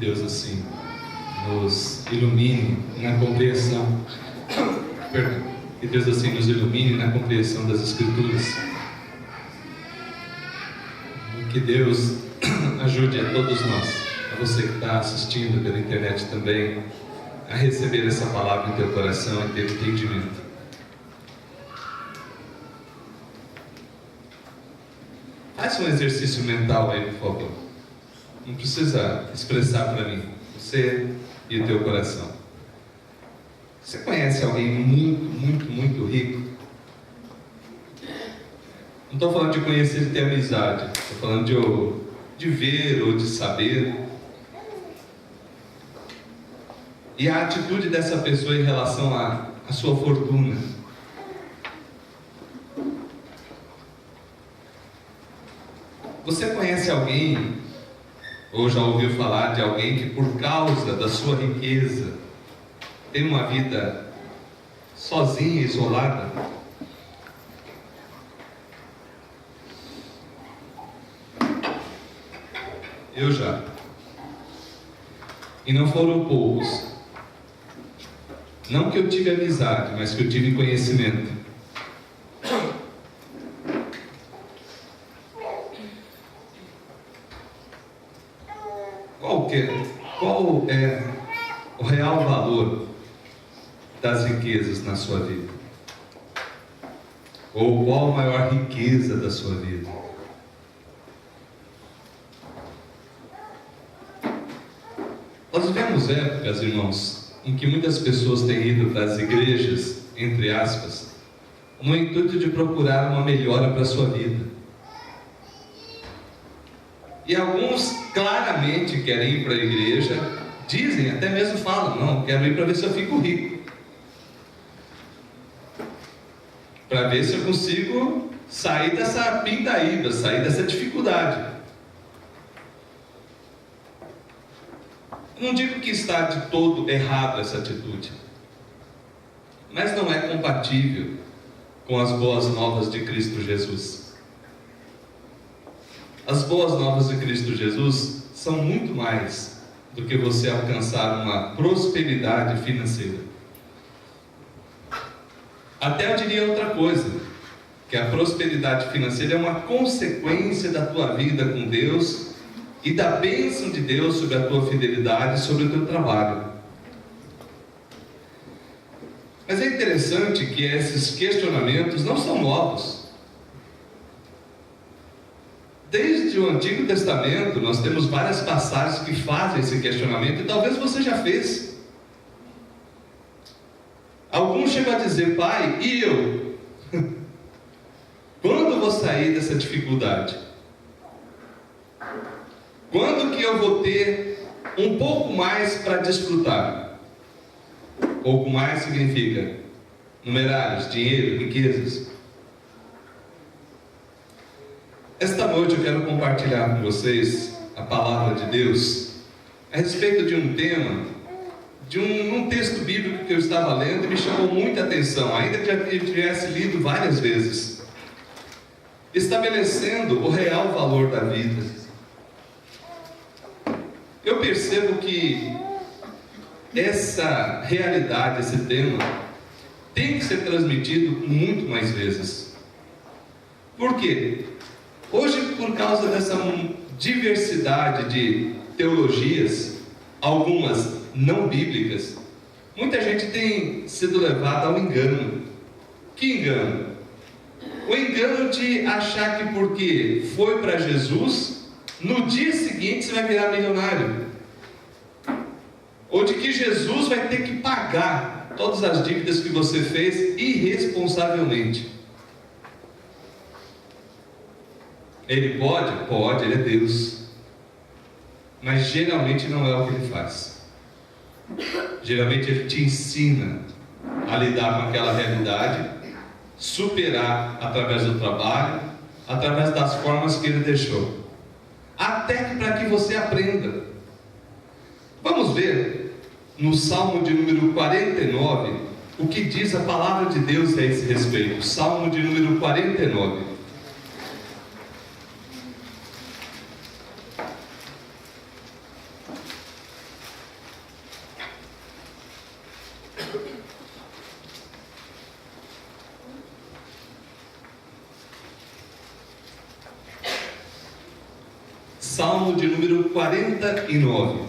Deus assim nos ilumine na compreensão, que Deus assim nos ilumine na compreensão das Escrituras. Que Deus ajude a todos nós, a você que está assistindo pela internet também, a receber essa palavra em teu coração e ter entendimento. Faz um exercício mental aí, por favor. Não precisa expressar para mim, você e o teu coração. Você conhece alguém muito rico? Não estou falando de conhecer e ter amizade, estou falando de ver ou de saber. E a atitude dessa pessoa em relação à sua fortuna. Você conhece alguém, ou já ouviu falar de alguém que por causa da sua riqueza tem uma vida sozinha, isolada? Eu já. E não foram poucos. Não que eu tive amizade, mas que eu tive conhecimento. Qual é o real valor das riquezas na sua vida? Ou qual a maior riqueza da sua vida? Nós vivemos épocas, irmãos, em que muitas pessoas têm ido para as igrejas, entre aspas, no intuito de procurar uma melhora para a sua vida. E alguns claramente querem ir para a igreja, dizem, até mesmo falam, não, quero ir para ver se eu fico rico. Para ver se eu consigo sair dessa pindaíba, sair dessa dificuldade. Não digo que está de todo errado essa atitude, mas não é compatível com as boas novas de Cristo Jesus. As boas novas de Cristo Jesus são muito mais do que você alcançar uma prosperidade financeira. Até eu diria outra coisa, que a prosperidade financeira é uma consequência da tua vida com Deus e da bênção de Deus sobre a tua fidelidade, sobre o teu trabalho. Mas é interessante que esses questionamentos não são novos. Desde o Antigo Testamento, nós temos várias passagens que fazem esse questionamento, e talvez você já fez. Alguns chegam a dizer, pai, e eu? Quando vou sair dessa dificuldade? Quando que eu vou ter um pouco mais para desfrutar? Pouco mais significa numerários, dinheiro, riquezas. Esta noite eu quero compartilhar com vocês a palavra de Deus a respeito de um tema, de um texto bíblico que eu estava lendo e me chamou muita atenção, ainda que eu tivesse lido várias vezes, estabelecendo o real valor da vida. Eu percebo que essa realidade, esse tema, tem que ser transmitido muito mais vezes. Por quê? Hoje, por causa dessa diversidade de teologias, algumas não bíblicas, muita gente tem sido levada ao engano. Que engano? O engano de achar que porque foi para Jesus, no dia seguinte você vai virar milionário. Ou de que Jesus vai ter que pagar todas as dívidas que você fez irresponsavelmente. Ele pode? Pode, ele é Deus. Mas geralmente não é o que ele faz. Geralmente ele te ensina a lidar com aquela realidade, superar através do trabalho, através das formas que ele deixou. Até que para que você aprenda. Vamos ver no Salmo de número 49 o que diz a palavra de Deus a esse respeito. Salmo de número 49. Salmo de número 49.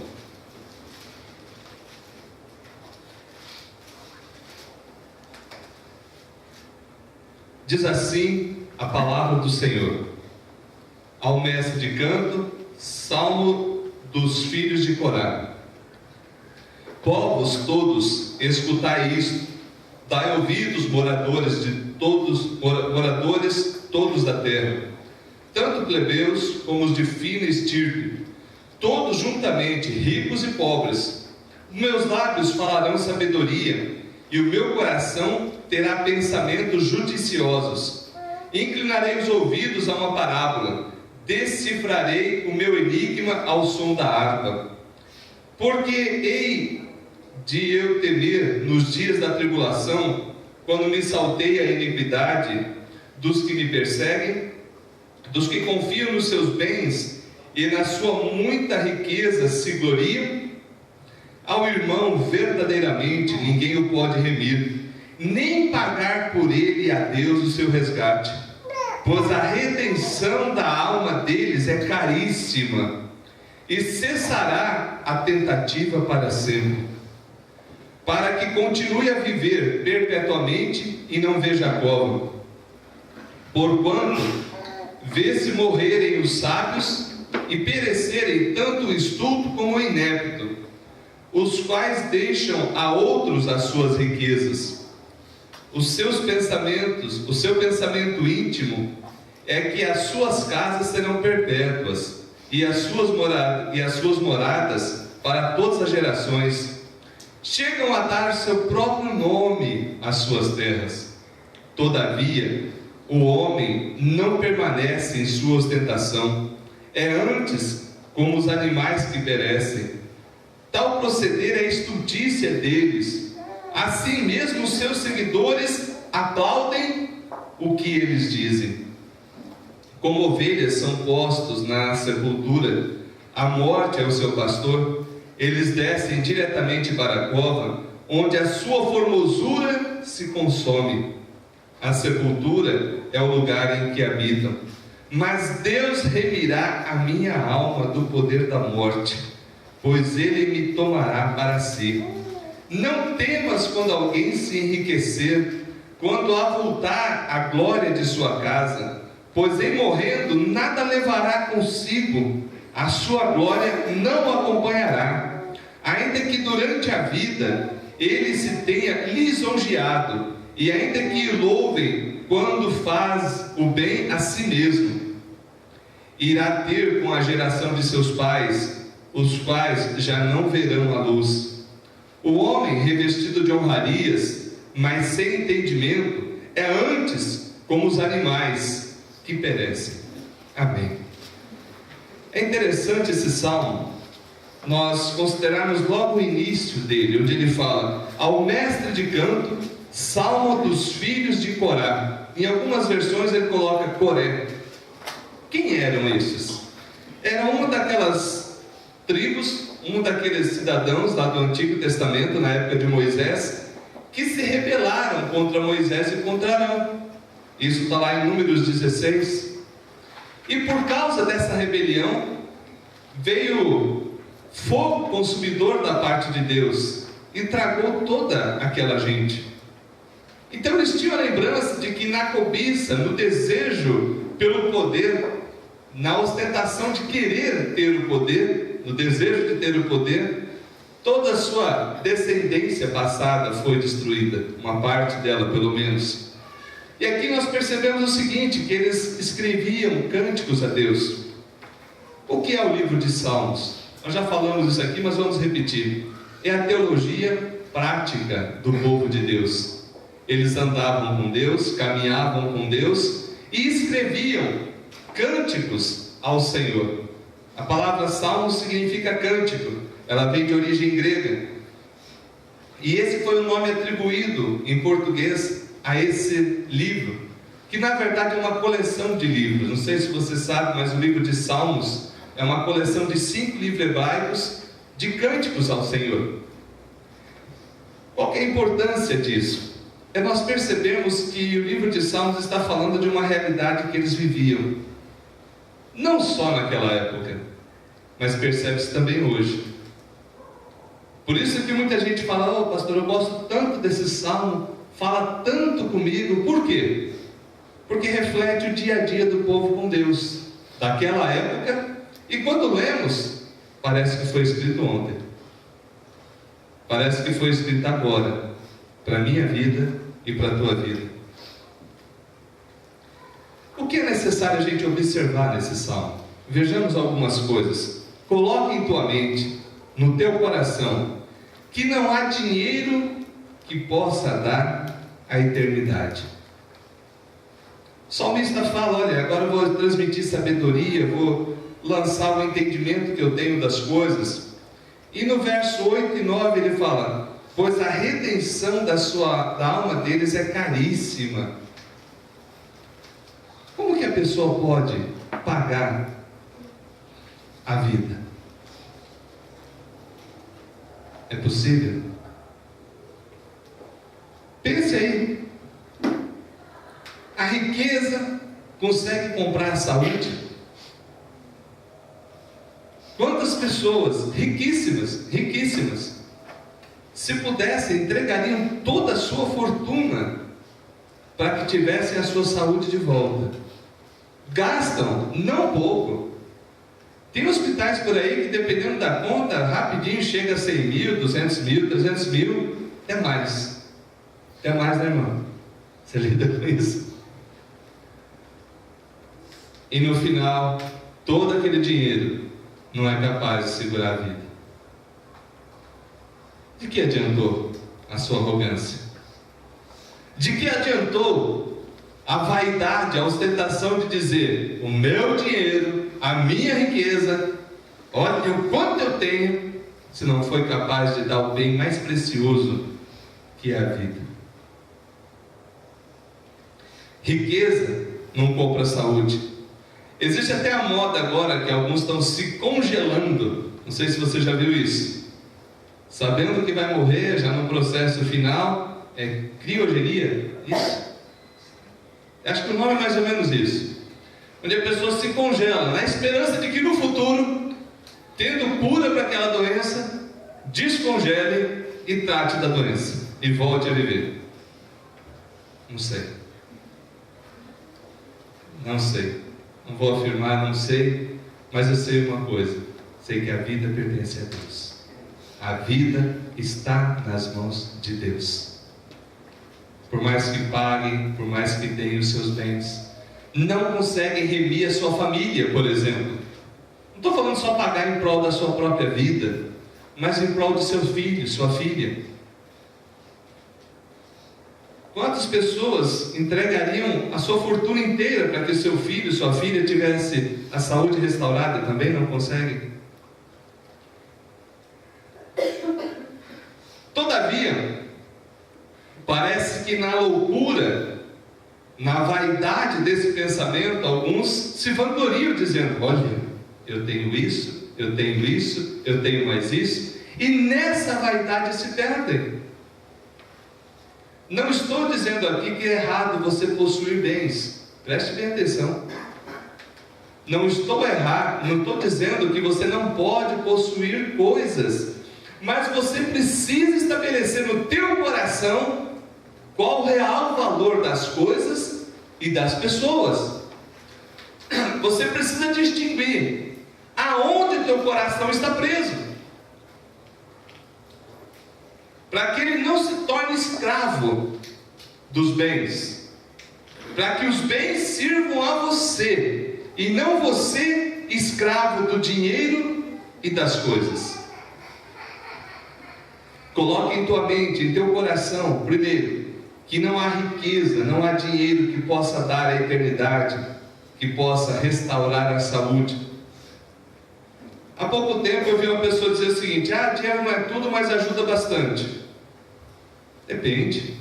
Diz assim a palavra do Senhor: ao mestre de canto, salmo dos filhos de Corá. Povos todos, escutai isto, dai ouvidos, moradores todos da terra, tanto plebeus como os de fina estirpe, todos juntamente, ricos e pobres. Meus lábios falarão sabedoria, e o meu coração terá pensamentos judiciosos. Inclinarei os ouvidos a uma parábola, decifrarei o meu enigma ao som da harpa. Porque hei de eu temer nos dias da tribulação, quando me saltei a iniquidade dos que me perseguem, dos que confiam nos seus bens e na sua muita riqueza se gloriam? Ao irmão verdadeiramente ninguém o pode remir, nem pagar por ele a Deus o seu resgate, pois a redenção da alma deles é caríssima, e cessará a tentativa para sempre, para que continue a viver perpetuamente e não veja a cova. Porquanto vê-se morrerem os sábios e perecerem tanto o estulto como o inepto, os quais deixam a outros as suas riquezas. O seu pensamento íntimo é que as suas casas serão perpétuas, e as suas moradas para todas as gerações. Chegam a dar seu próprio nome às suas terras. Todavia, o homem não permanece em sua ostentação, é antes como os animais que perecem. Tal proceder é a estultícia deles. Assim mesmo os seus seguidores aplaudem o que eles dizem. Como ovelhas são postos na sepultura, a morte é o seu pastor, eles descem diretamente para a cova, onde a sua formosura se consome. A sepultura é o lugar em que habitam. Mas Deus remirá a minha alma do poder da morte, pois Ele me tomará para si. Não temas quando alguém se enriquecer, quando avultar a glória de sua casa, pois em morrendo nada levará consigo, a sua glória não o acompanhará. Ainda que durante a vida ele se tenha lisonjeado, e ainda que o louvem quando faz o bem a si mesmo, irá ter com a geração de seus pais, os quais já não verão a luz. O homem revestido de honrarias, mas sem entendimento, é antes como os animais que perecem. Amém. É interessante esse salmo, nós considerarmos logo o início dele, onde ele fala: ao mestre de canto, salmo dos filhos de Corá. Em algumas versões ele coloca Coré. Quem eram estes? Era uma daquelas tribos, um daqueles cidadãos lá do Antigo Testamento, na época de Moisés, que se rebelaram contra Moisés e contra Arão. Isso está lá em Números 16. E por causa dessa rebelião, veio fogo consumidor da parte de Deus e tragou toda aquela gente. Então eles tinham a lembrança de que na cobiça, no desejo pelo poder, na ostentação de querer ter o poder, no desejo de ter o poder, toda a sua descendência passada foi destruída, uma parte dela pelo menos. E aqui nós percebemos o seguinte, que eles escreviam cânticos a Deus. O que é o livro de Salmos? Nós já falamos isso aqui, mas vamos repetir. É a teologia prática do povo de Deus. Eles andavam com Deus, caminhavam com Deus e escreviam cânticos ao Senhor. A palavra salmo significa cântico, ela vem de origem grega. E esse foi o nome atribuído em português a esse livro, que na verdade é uma coleção de livros. Não sei se você sabe, mas o livro de Salmos é uma coleção de 5 livros hebraicos de cânticos ao Senhor. Qual é a importância disso? Nós percebemos que o livro de Salmos está falando de uma realidade que eles viviam, não só naquela época, mas percebe-se também hoje. Por isso que muita gente fala: "Oh, pastor, eu gosto tanto desse salmo, fala tanto comigo". Por quê? Porque reflete o dia a dia do povo com Deus, daquela época, e quando lemos, parece que foi escrito ontem, parece que foi escrito agora, para a minha vida e para a tua vida. O que é necessário a gente observar nesse salmo? Vejamos algumas coisas. Coloque em tua mente, no teu coração, que não há dinheiro que possa dar a eternidade. O salmista fala: olha, agora eu vou transmitir sabedoria, vou lançar o entendimento que eu tenho das coisas. E no verso 8 e 9 ele fala: pois a redenção da alma deles é caríssima. Como que a pessoa pode pagar a vida? É possível? Pense aí. A riqueza consegue comprar a saúde? Quantas pessoas riquíssimas, se pudessem, entregariam toda a sua fortuna para que tivessem a sua saúde de volta? Gastam não pouco. Tem hospitais por aí que, dependendo da conta, rapidinho chega a 100 mil, 200 mil, 300 mil, até mais. Até mais, né, irmão? Você lida com isso? E no final, todo aquele dinheiro não é capaz de segurar a vida. De que adiantou a sua arrogância? De que adiantou a vaidade, a ostentação de dizer: o meu dinheiro, a minha riqueza, olha o quanto eu tenho, se não foi capaz de dar o bem mais precioso, que é a vida? Riqueza não compra saúde. Existe até a moda agora que alguns estão se congelando. Não sei se você já viu isso. Sabendo que vai morrer já no processo final, é criogenia, isso? Acho que o nome é mais ou menos isso. Onde a pessoa se congela, na esperança de que no futuro, tendo cura para aquela doença, descongele e trate da doença e volte a viver. Não sei. Não vou afirmar, não sei, mas eu sei uma coisa: sei que a vida pertence a Deus. A vida está nas mãos de Deus. Por mais que paguem, por mais que tenham os seus bens, não conseguem remir a sua família, por exemplo. Não estou falando só pagar em prol da sua própria vida, mas em prol de seu filho, sua filha. Quantas pessoas entregariam a sua fortuna inteira para que seu filho, sua filha tivesse a saúde restaurada? Também não conseguem. Todavia, parece que na loucura, na vaidade desse pensamento, alguns se vangloriam dizendo: olha, eu tenho isso, eu tenho isso, eu tenho mais isso, e nessa vaidade se perdem. Não estou dizendo aqui que é errado você possuir bens, preste bem atenção. Não estou errado, não estou dizendo que você não pode possuir coisas, mas você precisa estabelecer no teu coração qual o real valor das coisas e das pessoas. Você precisa distinguir aonde o teu coração está preso, para que ele não se torne escravo dos bens, para que os bens sirvam a você e não você escravo do dinheiro e das coisas. Coloque em tua mente, em teu coração, primeiro, que não há riqueza, não há dinheiro que possa dar a eternidade, que possa restaurar a saúde. Há pouco tempo eu vi uma pessoa dizer o seguinte: dinheiro não é tudo, mas ajuda bastante. Depende.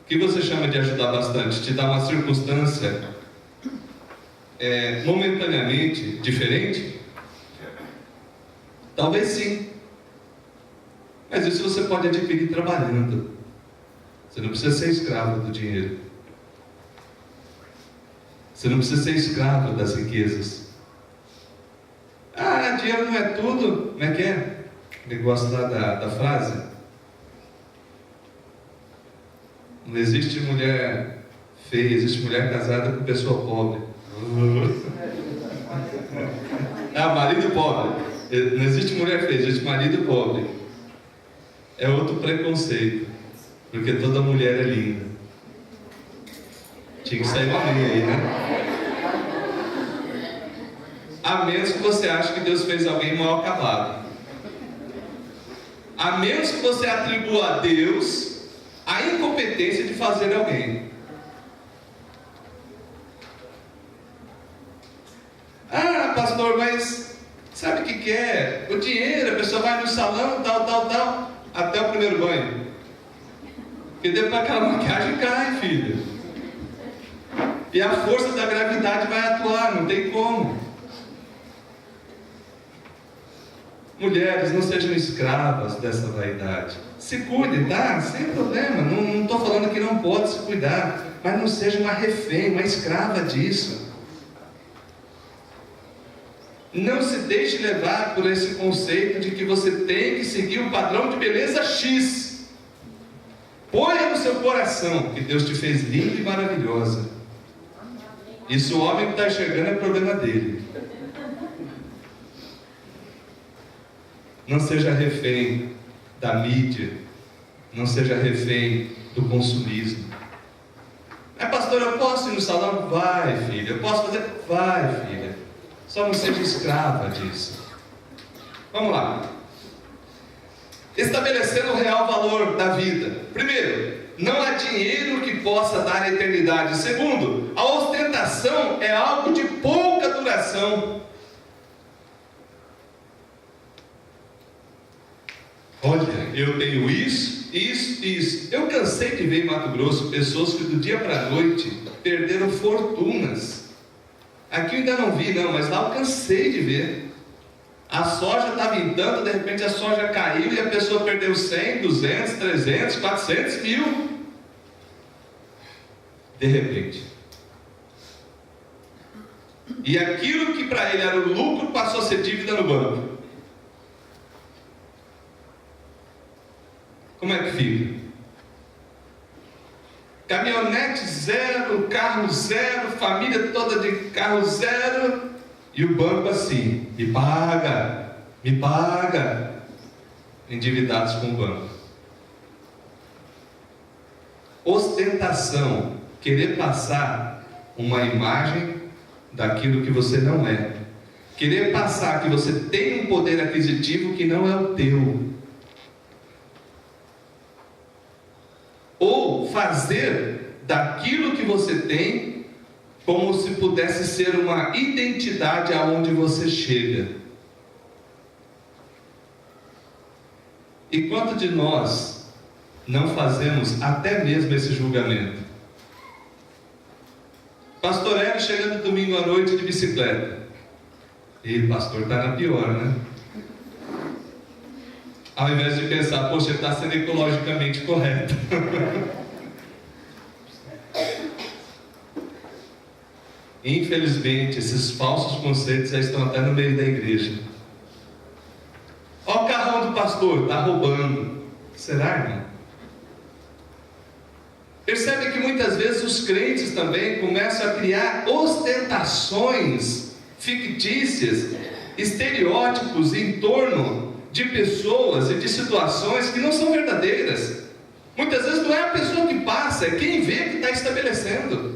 O que você chama de ajudar bastante? Te dá uma circunstância momentaneamente diferente? Talvez sim. Mas isso você pode adquirir trabalhando. Você não precisa ser escravo do dinheiro. Você não precisa ser escravo das riquezas. dinheiro não é tudo. Como é que é? Eu gosto lá da frase. Não existe mulher feia, existe mulher casada com pessoa pobre. Marido pobre. Não existe mulher feia, existe marido pobre. É outro preconceito, porque toda mulher é linda. Tinha que sair uma linha aí, né? A menos que você ache que Deus fez alguém mal acabado. A menos que você atribua a Deus a incompetência de fazer alguém. Ah, pastor, mas sabe o que é? O dinheiro, a pessoa vai no salão, tal, até o primeiro banho. Porque depois aquela maquiagem cai, filha. E a força da gravidade vai atuar, não tem como. Mulheres, não sejam escravas dessa vaidade. Se cuidem, tá? Sem problema. Não estou falando que não pode se cuidar. Mas não seja uma refém, uma escrava disso. Não se deixe levar por esse conceito de que você tem que seguir o padrão de beleza X. Ponha no seu coração que Deus te fez linda e maravilhosa. Isso o homem que está enxergando é problema dele. Não seja refém da mídia. Não seja refém do consumismo. Pastor, eu posso ir no salão? Vai, filha. Eu posso fazer? Vai, filha. Só não seja escrava disso. Vamos lá. Estabelecendo o real valor da vida. Primeiro, não há dinheiro que possa dar a eternidade. Segundo, a ostentação é algo de pouca duração. Olha, eu tenho isso. Eu cansei de ver em Mato Grosso pessoas que do dia para a noite perderam fortunas. Aqui eu ainda não vi, mas lá eu cansei de ver. A soja estava em tanto, de repente a soja caiu e a pessoa perdeu 100, 200, 300, 400 mil. De repente. E aquilo que para ele era o lucro passou a ser dívida no banco. Como é que fica? Caminhonete zero, carro zero, família toda de carro zero, e o banco assim, me paga, endividados com o banco. Ostentação, querer passar uma imagem daquilo que você não é, querer passar que você tem um poder aquisitivo que não é o teu. Ou fazer daquilo que você tem como se pudesse ser uma identidade aonde você chega. E quanto de nós não fazemos até mesmo esse julgamento? Pastor Hélio chegando domingo à noite de bicicleta. E pastor está na pior, né? Ao invés de pensar, poxa, ele está sendo ecologicamente correto. Infelizmente, esses falsos conceitos já estão até no meio da igreja. Olha o carrão do pastor, está roubando. Será, irmão? Percebe que muitas vezes os crentes também começam a criar ostentações fictícias, estereótipos em torno de pessoas e de situações que não são verdadeiras. Muitas vezes não é a pessoa que passa, é quem vê que está estabelecendo.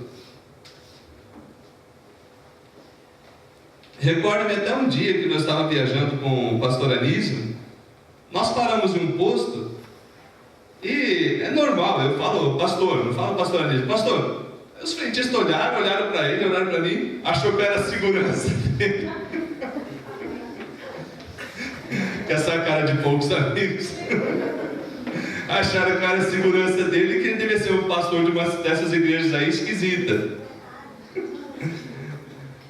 Recordo-me até um dia que nós estávamos viajando com o pastor Anísio. Nós paramos em um posto e é normal, eu falo pastor, não falo pastor Anísio, pastor. Os frentistas olharam para ele, olharam para mim, achou que era a segurança dele. Com essa cara de poucos amigos. Acharam que era a segurança dele, que ele devia ser um pastor de uma dessas igrejas aí esquisita.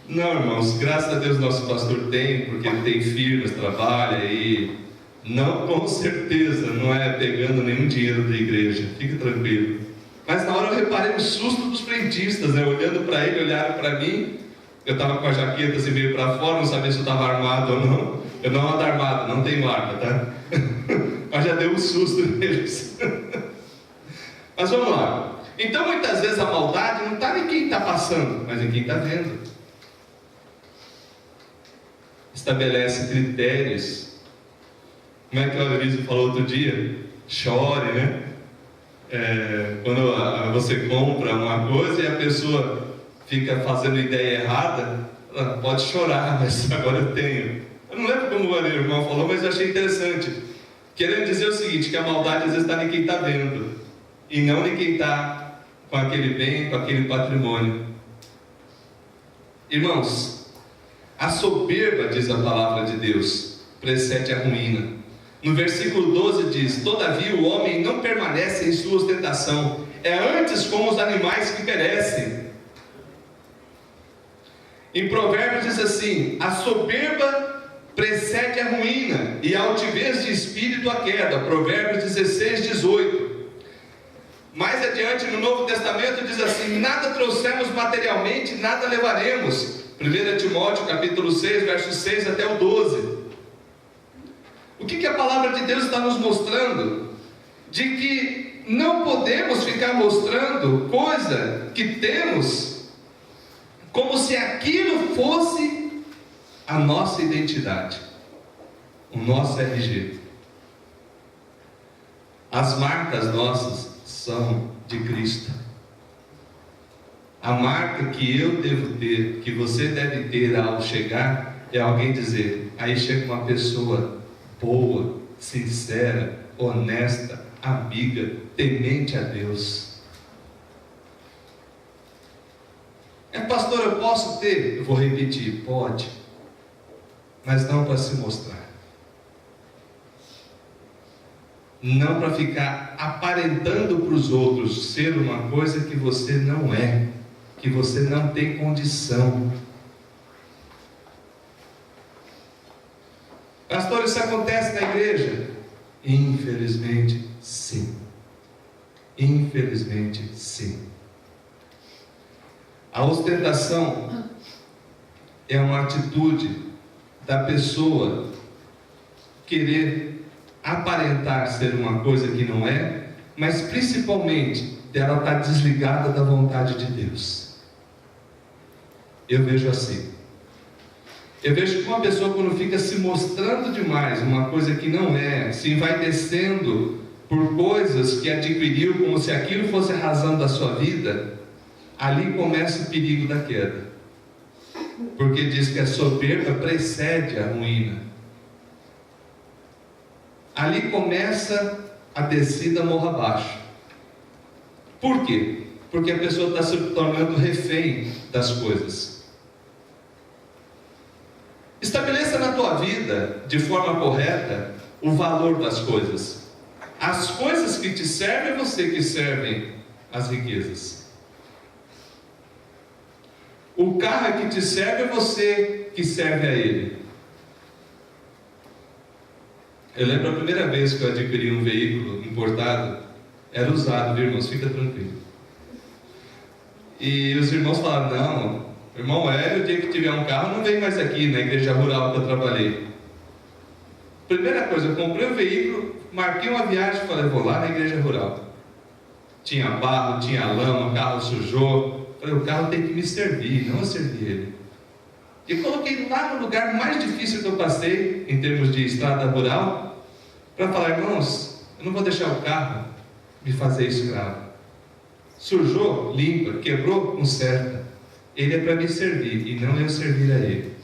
Não, irmãos, graças a Deus nosso pastor tem, porque ele tem firmas, trabalha e não, com certeza não é pegando nenhum dinheiro da igreja, fique tranquilo. Mas na hora eu reparei o susto dos frentistas, né? Olhando para ele, olharam para mim. Eu estava com a jaqueta assim meio para fora, não sabia se eu estava armado ou não. Eu não ando armado, não tenho arma, tá? Mas já deu um susto neles. Mas vamos lá. Então muitas vezes a maldade não está em quem está passando, mas em quem está vendo. Estabelece critérios. Como é que o Aloysio falou outro dia? Chore, né? Quando você compra uma coisa e a pessoa fica fazendo ideia errada, ela pode chorar, mas agora eu tenho. Eu não lembro como o irmão falou, mas eu achei interessante. Querendo dizer o seguinte, que a maldade às vezes está em quem está vendo, e não em quem está com aquele bem, com aquele patrimônio. Irmãos, a soberba, diz a palavra de Deus, precede a ruína. No versículo 12 diz: todavia o homem não permanece em sua ostentação, é antes como os animais que perecem. Em Provérbios diz assim: a soberba precede a ruína, e a altivez de espírito a queda. Provérbios 16, 18. Mais adiante no Novo Testamento diz assim: nada trouxemos materialmente, nada levaremos. 1 Timóteo capítulo 6, versos 6 até o 12. O que a palavra de Deus está nos mostrando? De que não podemos ficar mostrando coisa que temos como se aquilo fosse a nossa identidade, o nosso RG. As marcas nossas são de Cristo. A marca que eu devo ter, que você deve ter ao chegar, é alguém dizer: aí chega uma pessoa boa, sincera, honesta, amiga, temente a Deus. Pastor, eu posso ter? Eu vou repetir, pode, mas não para se mostrar, não para ficar aparentando para os outros ser uma coisa que você não é, que você não tem condição. Pastor, isso acontece na igreja? Infelizmente, sim. Infelizmente, sim. A ostentação é uma atitude da pessoa querer aparentar ser uma coisa que não é, mas principalmente dela estar desligada da vontade de Deus. Eu vejo assim. Eu vejo que uma pessoa, quando fica se mostrando demais uma coisa que não é, se vai descendo por coisas que adquiriu como se aquilo fosse a razão da sua vida, ali começa o perigo da queda. Porque diz que a soberba precede a ruína. Ali começa a descida morra abaixo. Por quê? Porque a pessoa está se tornando refém das coisas. Estabeleça na tua vida, de forma correta, o valor das coisas. As coisas que te servem é você que servem as riquezas. O carro que te serve é você que serve a ele. Eu lembro a primeira vez que eu adquiri um veículo importado, era usado, viu, irmãos? Fica tranquilo. E os irmãos falaram: não, irmão Hélio, o dia que tiver um carro, não vem mais aqui na igreja rural que eu trabalhei. Primeira coisa, eu comprei um veículo, marquei uma viagem e falei: vou lá na igreja rural. Tinha barro, tinha lama, o carro sujou. Falei: o carro tem que me servir, não eu servir ele. E coloquei lá no lugar mais difícil que eu passei, em termos de estrada rural, para falar: irmãos, eu não vou deixar o carro me fazer escravo. Sujou, limpa, quebrou, conserta. Ele é para me servir e não eu servir a ele.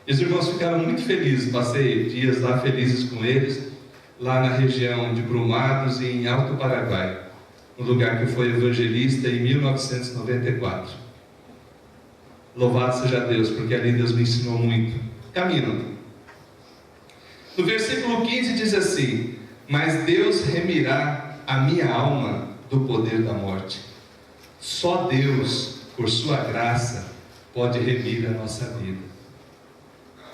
E os irmãos ficaram muito felizes. Passei dias lá felizes com eles, lá na região de Brumados e em Alto Paraguai, no lugar que eu fui evangelista em 1994. Louvado seja Deus, porque ali Deus me ensinou muito. Caminhando. No versículo 15 diz assim: mas Deus remirá a minha alma do poder da morte. Só Deus, por sua graça, pode remir a nossa vida.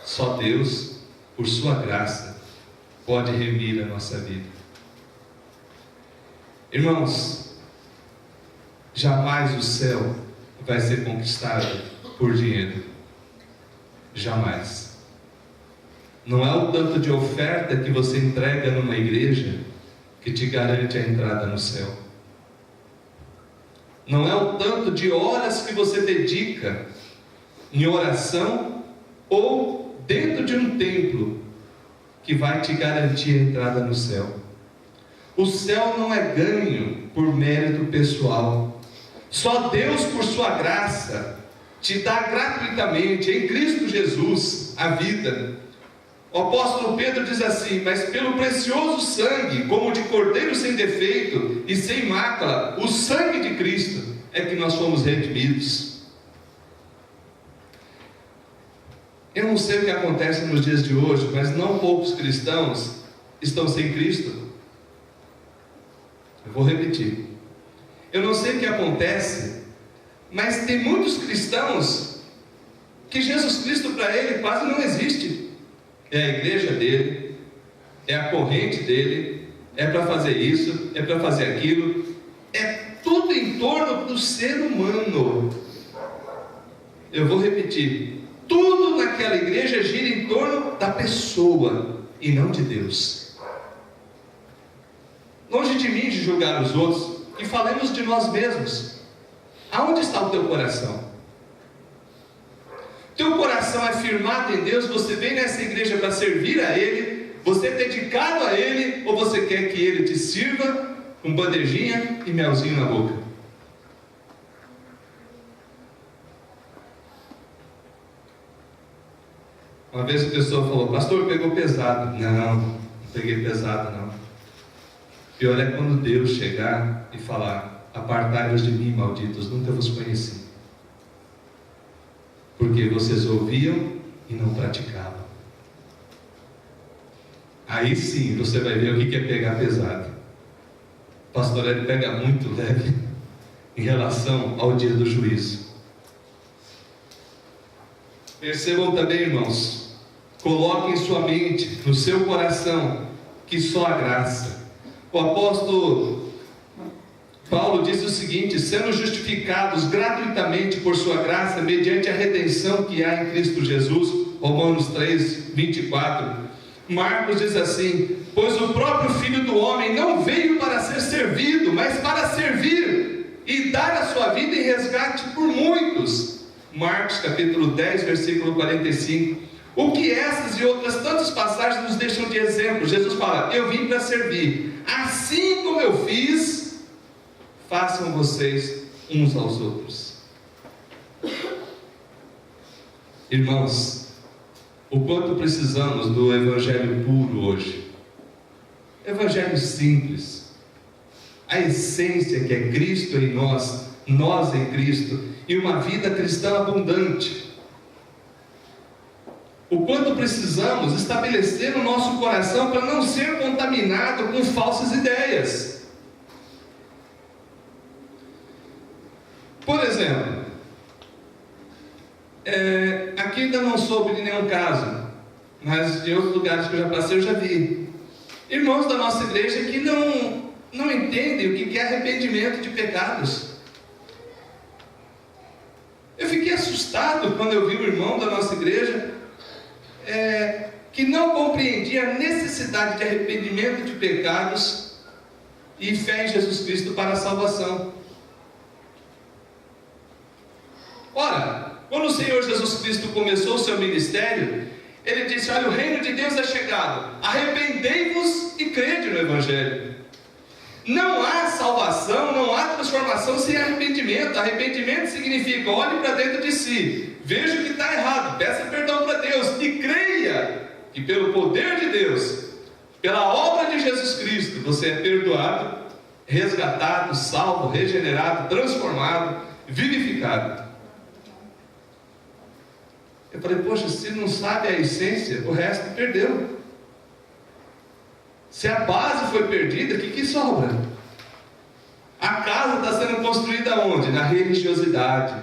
Só Deus, por sua graça, pode remir a nossa vida. Irmãos, jamais o céu vai ser conquistado por dinheiro. Jamais. Não é o tanto de oferta que você entrega numa igreja que te garante a entrada no céu. Não é o tanto de horas que você dedica em oração ou dentro de um templo que vai te garantir a entrada no céu. O céu não é ganho por mérito pessoal. Só Deus, por sua graça, te dá gratuitamente em Cristo Jesus a vida. O apóstolo Pedro diz assim: mas pelo precioso sangue, como de cordeiro sem defeito e sem mácula, o sangue de Cristo, é que nós fomos redimidos. Eu não sei o que acontece nos dias de hoje, mas não poucos cristãos estão sem Cristo. Eu vou repetir. Eu não sei o que acontece, mas tem muitos cristãos que Jesus Cristo para ele quase não existe. É a igreja dele, é a corrente dele, é para fazer isso, é para fazer aquilo, é tudo em torno do ser humano. Eu vou repetir: tudo naquela igreja gira em torno da pessoa e não de Deus. Longe de mim de julgar os outros, e falemos de nós mesmos. Aonde está o teu coração? Teu coração é firmado em Deus? Você vem nessa igreja para servir a Ele? Você é dedicado a Ele? Ou você quer que Ele te sirva com bandejinha e melzinho na boca? Uma vez a pessoa falou: pastor, pegou pesado. Não peguei pesado não. Pior é quando Deus chegar e falar: apartai-vos de mim, malditos, nunca vos conheci. Porque vocês ouviam e não praticavam. Aí sim você vai ver o que é pegar pesado. O pastor ele pega muito leve em relação ao dia do juízo. Percebam também, irmãos, coloquem em sua mente, no seu coração, que só a graça. O apóstolo Paulo diz o seguinte: sendo justificados gratuitamente por sua graça, mediante a redenção que há em Cristo Jesus, Romanos 3, 24. Marcos diz assim: pois o próprio Filho do Homem não veio para ser servido, mas para servir e dar a sua vida em resgate por muitos. Marcos capítulo 10, versículo 45. O que essas e outras tantas passagens nos deixam de exemplo? Jesus fala: eu vim para servir, assim como eu fiz, façam vocês uns aos outros. Irmãos, o quanto precisamos do evangelho puro hoje. Evangelho simples, a essência que é Cristo em nós, nós em Cristo, e uma vida cristã abundante. O quanto precisamos estabelecer o nosso coração para não ser contaminado com falsas ideias. Por exemplo, aqui ainda não soube de nenhum caso, mas em outros lugares que eu já passei eu já vi irmãos da nossa igreja que não entendem o que é arrependimento de pecados. Eu fiquei assustado quando eu vi um irmão da nossa igreja que não compreendia a necessidade de arrependimento de pecados e fé em Jesus Cristo para a salvação. Ora, quando o Senhor Jesus Cristo começou o seu ministério, Ele disse: olha, o reino de Deus é chegado, arrependei-vos e crede no Evangelho. Não há salvação, não há transformação sem arrependimento. Arrependimento significa: olhe para dentro de si, veja o que está errado, peça perdão para Deus e creia que pelo poder de Deus, pela obra de Jesus Cristo, você é perdoado, resgatado, salvo, regenerado, transformado, vivificado. Eu falei: poxa, se não sabe a essência, o resto perdeu. Se a base foi perdida, o que sobra? A casa está sendo construída onde? Na religiosidade,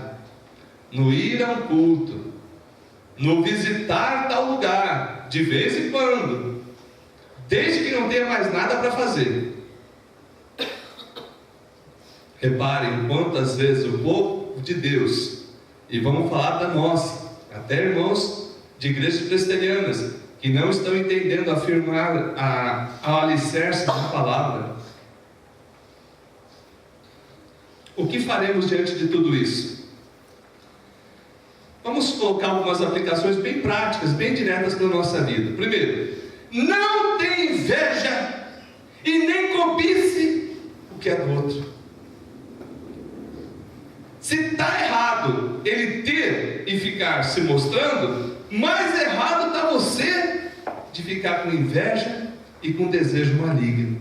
no ir a um culto, no visitar tal lugar, de vez em quando, desde que não tenha mais nada para fazer. Reparem quantas vezes o povo de Deus, e vamos falar da nossa, até irmãos de igrejas presbiterianas, que não estão entendendo afirmar ao alicerce da palavra. O que faremos diante de tudo isso? Vamos colocar algumas aplicações bem práticas, bem diretas para a nossa vida. Primeiro, não tenha inveja e nem cobice o que é do outro. Se está errado ele ter e ficar se mostrando, mais errado está você de ficar com inveja e com desejo maligno.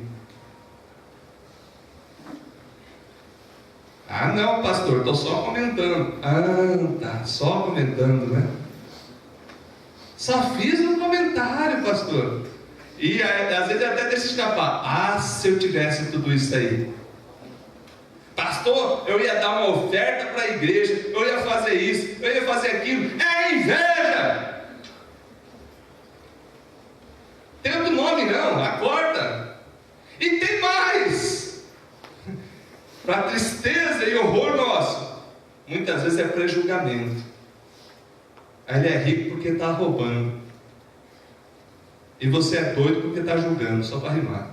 Ah não, pastor, estou só comentando. Ah, tá, só comentando, né? Só fiz um comentário, pastor. E às vezes até deixa escapar. Ah, se eu tivesse tudo isso aí. Pastor, eu ia dar uma oferta para a igreja, eu ia fazer isso, eu ia fazer aquilo. É inveja! Tem outro nome não, acorda. E tem mais. Para tristeza e horror nosso, muitas vezes é prejulgamento. Aí ele é rico porque está roubando. E você é doido porque está julgando, só para rimar.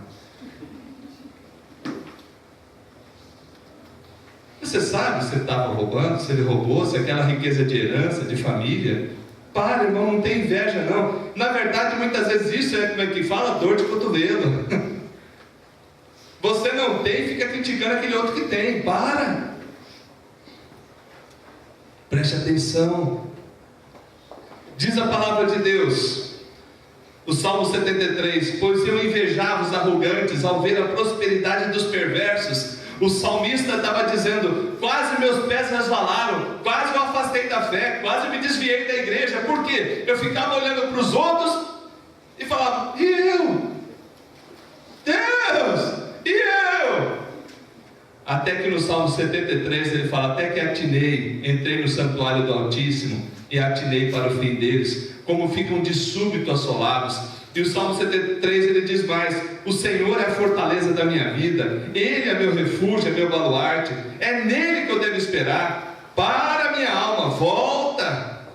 Você sabe se ele estava roubando, se ele roubou, se aquela riqueza de herança, de família? Para, irmão, não tem inveja não. Na verdade, muitas vezes isso é, como é que fala, dor de cotovelo. Você não tem e fica criticando aquele outro que tem. Para. Preste atenção. Diz a palavra de Deus, o Salmo 73, pois eu invejava os arrogantes ao ver a prosperidade dos perversos. O salmista estava dizendo, quase meus pés resvalaram, quase eu afastei da fé, quase me desviei da igreja. Por quê? Eu ficava olhando para os outros e falava, e eu? Deus, e eu? Até que no Salmo 73 ele fala, até que atinei, entrei no santuário do Altíssimo e atinei para o fim deles, como ficam de súbito assolados. E o Salmo 73 ele diz mais, o Senhor é a fortaleza da minha vida, Ele é meu refúgio, é meu baluarte, é nele que eu devo esperar. Para minha alma, volta.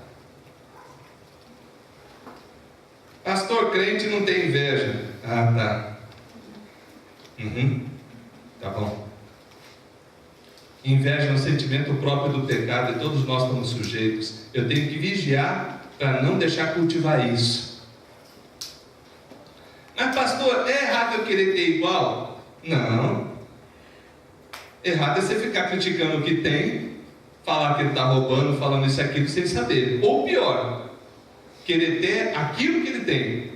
Pastor, crente não tem inveja. Ah, tá. Tá bom. Inveja é um sentimento próprio do pecado e todos nós estamos sujeitos. Eu tenho que vigiar para não deixar cultivar isso. Mas pastor, é errado eu querer ter igual? Não. Errado é você ficar criticando o que tem, falar que ele está roubando, falando isso e aquilo sem saber. Ou pior, querer ter aquilo que ele tem.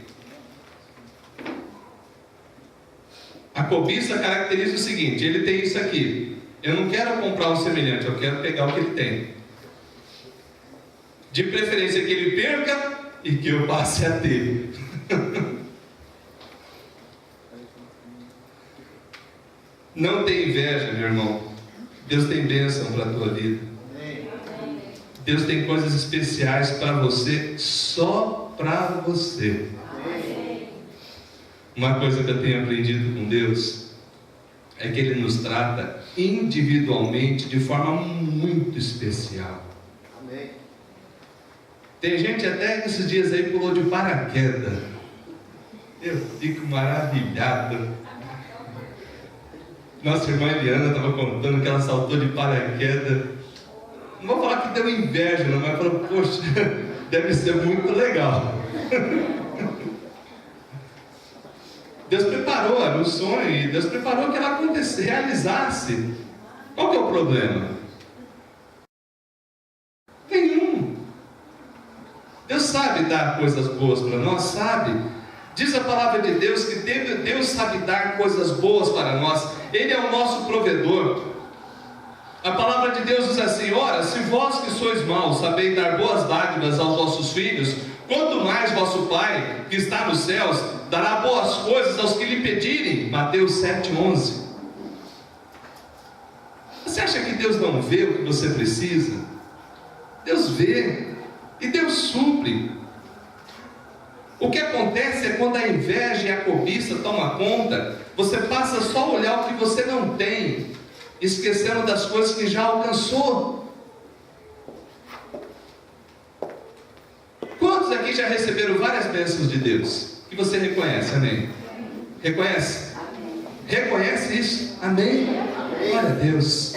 A cobiça caracteriza o seguinte, ele tem isso aqui. Eu não quero comprar um semelhante, eu quero pegar o que ele tem. De preferência que ele perca e que eu passe a ter. Não tem inveja, meu irmão. Deus tem bênção para a tua vida. Deus tem coisas especiais para você, só para você. Uma coisa que eu tenho aprendido com Deus é que Ele nos trata individualmente de forma muito especial. Tem gente até que esses dias aí pulou de paraquedas. Eu fico maravilhado. Nossa irmã Eliana estava contando que ela saltou de paraquedas. Não vou falar que deu inveja, não, mas falou, poxa, deve ser muito legal. Deus preparou, era um sonho, e Deus preparou que ela acontecesse, realizasse. Qual que é o problema? Nenhum. Deus sabe dar coisas boas para nós, sabe? Diz a palavra de Deus que Deus sabe dar coisas boas para nós. Ele é o nosso provedor. A palavra de Deus diz assim, ora, se vós que sois maus sabeis dar boas dádivas aos vossos filhos, quanto mais vosso Pai, que está nos céus, dará boas coisas aos que lhe pedirem. Mateus 7,11. Você acha que Deus não vê o que você precisa? Deus vê, e Deus supre. O que acontece é quando a inveja e a cobiça tomam conta, você passa só a olhar o que você não tem, esquecendo das coisas que já alcançou. Quantos Quantos aqui já receberam várias bênçãos de Deus? Que você reconhece, amém? Reconhece? Reconhece isso? Amém? Glória a Deus.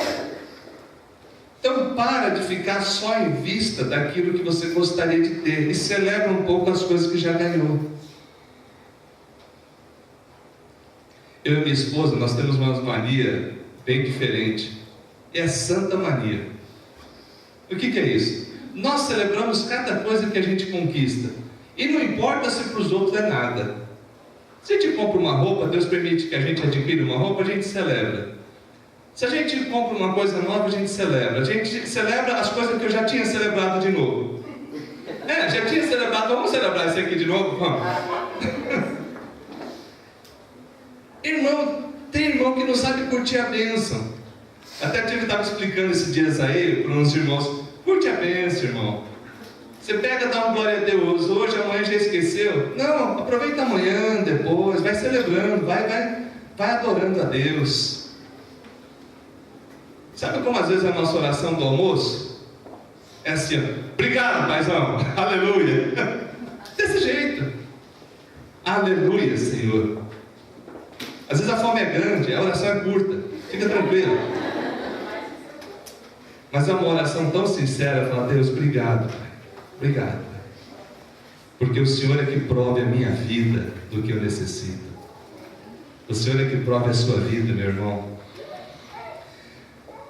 Então para de ficar só em vista daquilo que você gostaria de ter e celebra um pouco as coisas que já ganhou. Eu e minha esposa, nós temos uma mania bem diferente. É a Santa Mania. O que é isso? Nós celebramos cada coisa que a gente conquista. E não importa se para os outros é nada. Se a gente compra uma roupa, Deus permite que a gente adquira uma roupa, a gente celebra. Se a gente compra uma coisa nova, a gente celebra. A gente celebra as coisas que eu já tinha celebrado de novo. Já tinha celebrado, vamos celebrar isso aqui de novo? Vamos. Irmão, tem irmão que não sabe curtir a bênção. Até eu estava explicando esses dias a ele, para uns irmãos, curte a bênção, irmão. Você pega, dá uma glória a Deus, hoje, amanhã já esqueceu. Não, aproveita amanhã, depois, vai celebrando, vai adorando a Deus. Sabe como às vezes a nossa oração do almoço? É assim, ó, obrigado, paizão, aleluia. Desse jeito. Aleluia, Senhor. Às vezes a fome é grande, a oração é curta, fica tranquilo. Mas é uma oração tão sincera, falar, Deus, obrigado, Pai. Obrigado, Pai. Porque o Senhor é que prove a minha vida do que eu necessito. O Senhor é que prove a sua vida, meu irmão.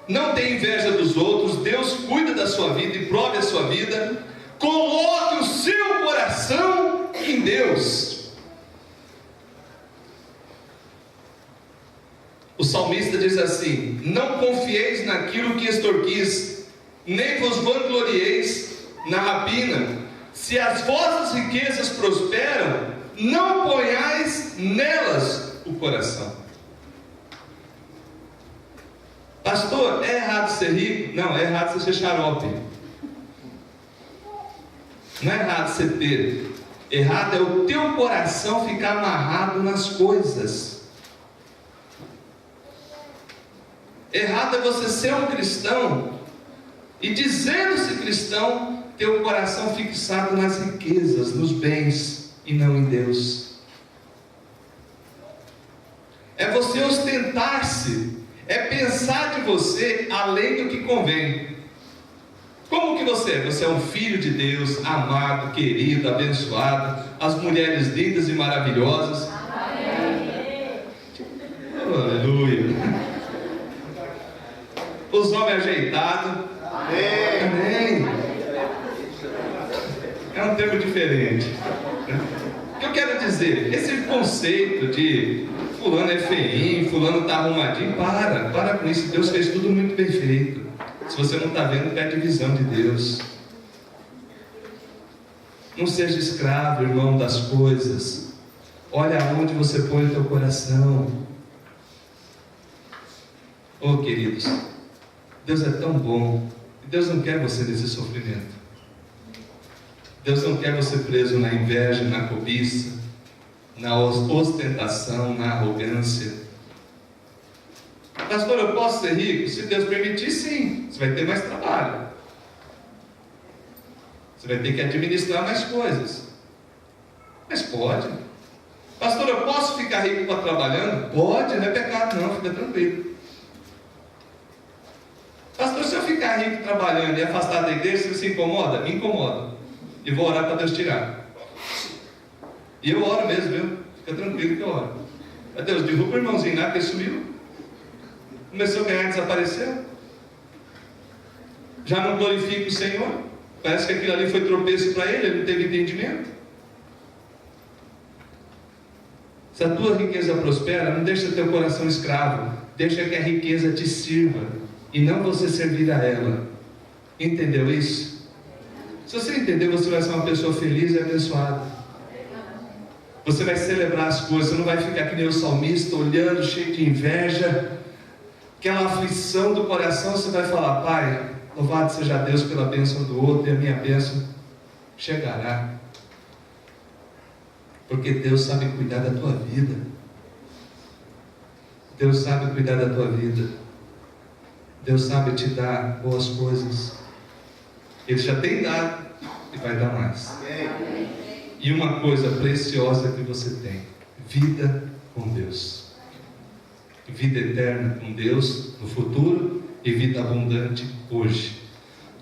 Não tenha inveja dos outros, Deus cuida da sua vida e prove a sua vida. Coloque o seu coração em Deus. O salmista diz assim: não confieis naquilo que extorquis, nem vos vanglorieis na rapina. Se as vossas riquezas prosperam, não ponhais nelas o coração. Pastor, é errado ser rico? Não, é errado você ser xarope. Não é errado você ter. Errado é o teu coração ficar amarrado nas coisas. Errado é você ser um cristão e, dizendo-se cristão, ter o coração fixado nas riquezas, nos bens e não em Deus. É você ostentar-se, é pensar de você além do que convém. Como que você é? Você é um filho de Deus, amado, querido, abençoado, as mulheres lindas e maravilhosas. Amém. Aleluia. Os homens ajeitados. Amém. Amém. É um termo diferente. O que eu quero dizer? Esse conceito de fulano é feinho, fulano está arrumadinho, para com isso. Deus fez tudo muito bem feito. Se você não está vendo, pede visão de Deus. Não seja escravo, irmão, das coisas. Olha aonde você põe o teu coração. Oh, queridos, Deus é tão bom. Deus não quer você nesse sofrimento. Deus não quer você preso na inveja, na cobiça, na ostentação, na arrogância. Pastor, eu posso ser rico? Se Deus permitir, sim. Você vai ter mais trabalho. Você vai ter que administrar mais coisas. Mas pode. Pastor, eu posso ficar rico para trabalhando? Pode, não é pecado não, fica tranquilo. Pastor, se eu ficar rico trabalhando e afastado da igreja, você se incomoda? Me incomoda. E vou orar para Deus tirar. E eu oro mesmo, viu? Fica tranquilo que eu oro. Mas Deus, derruba o irmãozinho lá, que ele sumiu. Começou a ganhar e desapareceu. Já não glorifica o Senhor. Parece que aquilo ali foi tropeço para ele não teve entendimento. Se a tua riqueza prospera, não deixa teu coração escravo. Deixa que a riqueza te sirva e não você servir a ela. Entendeu isso? Se você entender, você vai ser uma pessoa feliz e abençoada. Você vai celebrar as coisas. Você não vai ficar que nem o salmista, olhando, cheio de inveja, aquela aflição do coração. Você vai falar: Pai, louvado seja Deus pela bênção do outro, e a minha bênção chegará. Porque Deus sabe cuidar da tua vida. Deus sabe cuidar da tua vida. Deus sabe te dar boas coisas. Ele já tem dado. e vai dar mais. E uma coisa preciosa que você tem: vida com Deus. Vida eterna com Deus no futuro e vida abundante hoje.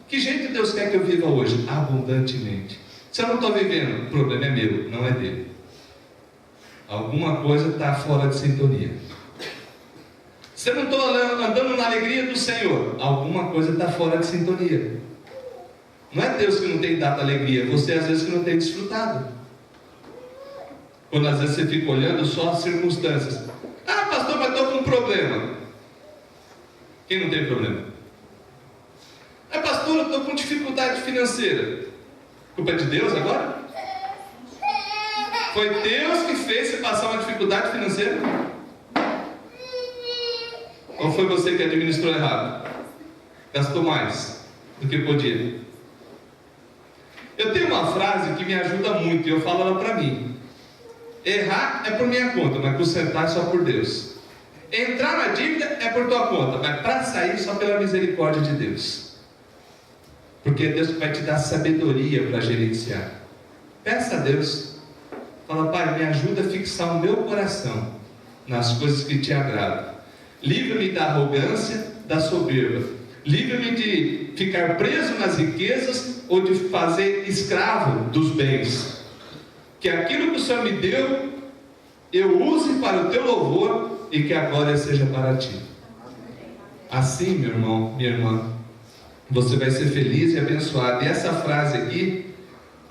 Que jeito Deus quer que eu viva hoje? Abundantemente. Se eu não estou vivendo, o problema é meu, não é dele. Alguma coisa está fora de sintonia. Se eu não estou andando na alegria do Senhor, alguma coisa está fora de sintonia. Não é Deus que não tem dado alegria, você às vezes que não tem desfrutado. Quando às vezes você fica olhando só as circunstâncias. Ah, pastor, mas estou com um problema. Quem não tem problema? Ah, pastor, eu estou com dificuldade financeira. Culpa é de Deus agora? Foi Deus que fez você passar uma dificuldade financeira? Ou foi você que administrou errado? Gastou mais do que podia? Eu tenho uma frase que me ajuda muito e eu falo ela para mim. Errar é por minha conta, mas consertar é só por Deus. Entrar na dívida é por tua conta, mas para sair só pela misericórdia de Deus. Porque é Deus que vai te dar sabedoria para gerenciar. Peça a Deus. Fala: Pai, me ajuda a fixar o meu coração nas coisas que te agradam. Livra-me da arrogância, da soberba. Livra-me de ficar preso nas riquezas ou de fazer escravo dos bens. Que aquilo que o Senhor me deu, eu use para o teu louvor e que a glória seja para ti. Assim, meu irmão, minha irmã, você vai ser feliz e abençoado. E essa frase aqui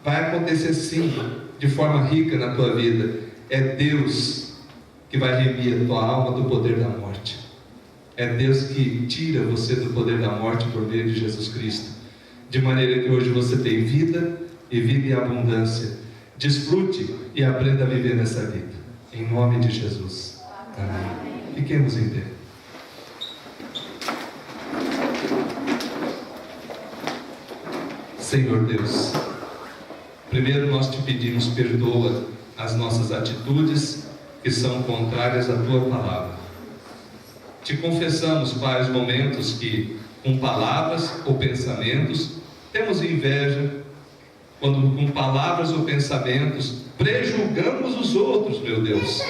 vai acontecer sim, de forma rica na tua vida. É Deus que vai remir a tua alma do poder da morte. É Deus que tira você do poder da morte por meio de Jesus Cristo. De maneira que hoje você tem vida e vida em abundância. Desfrute e aprenda a viver nessa vida. Em nome de Jesus. Amém. Fiquemos em pé. Senhor Deus, primeiro nós te pedimos, perdoa as nossas atitudes que são contrárias à tua palavra. Te confessamos, Pai, os momentos que, com palavras ou pensamentos, temos inveja, quando com palavras ou pensamentos prejulgamos os outros, meu Deus.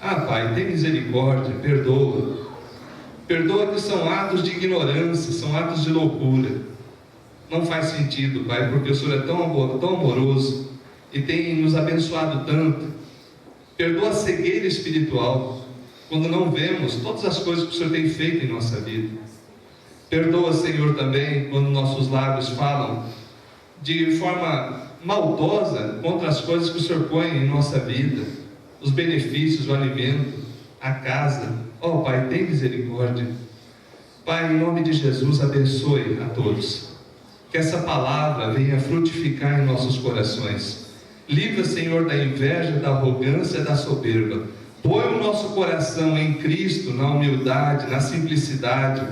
Ah, Pai, tem misericórdia, perdoa. Perdoa que são atos de ignorância, são atos de loucura. Não faz sentido, Pai, porque o Senhor é tão amoroso e tem nos abençoado tanto. Perdoa a cegueira espiritual, quando não vemos todas as coisas que o Senhor tem feito em nossa vida. Perdoa, Senhor, também quando nossos lábios falam de forma maldosa contra as coisas que o Senhor põe em nossa vida, os benefícios, o alimento, a casa. Oh, Pai, tem misericórdia. Pai, em nome de Jesus, abençoe a todos. Que essa palavra venha frutificar em nossos corações. Livra, Senhor, da inveja, da arrogância, da soberba. Põe o nosso coração em Cristo, na humildade, na simplicidade.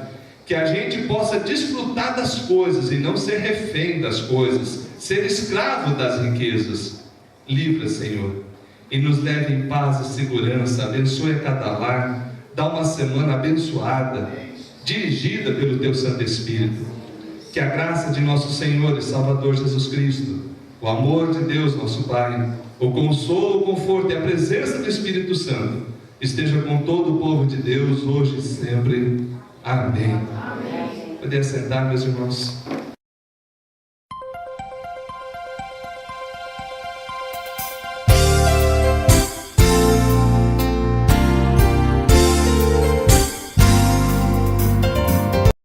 Que a gente possa desfrutar das coisas e não ser refém das coisas, ser escravo das riquezas. Livra, Senhor, e nos leve em paz e segurança. Abençoe a cada lar. Dá uma semana abençoada, dirigida pelo Teu Santo Espírito. Que a graça de nosso Senhor e Salvador Jesus Cristo, o amor de Deus nosso Pai, o consolo, o conforto e a presença do Espírito Santo esteja com todo o povo de Deus, hoje e sempre. Amém. Podem sentar, meus irmãos.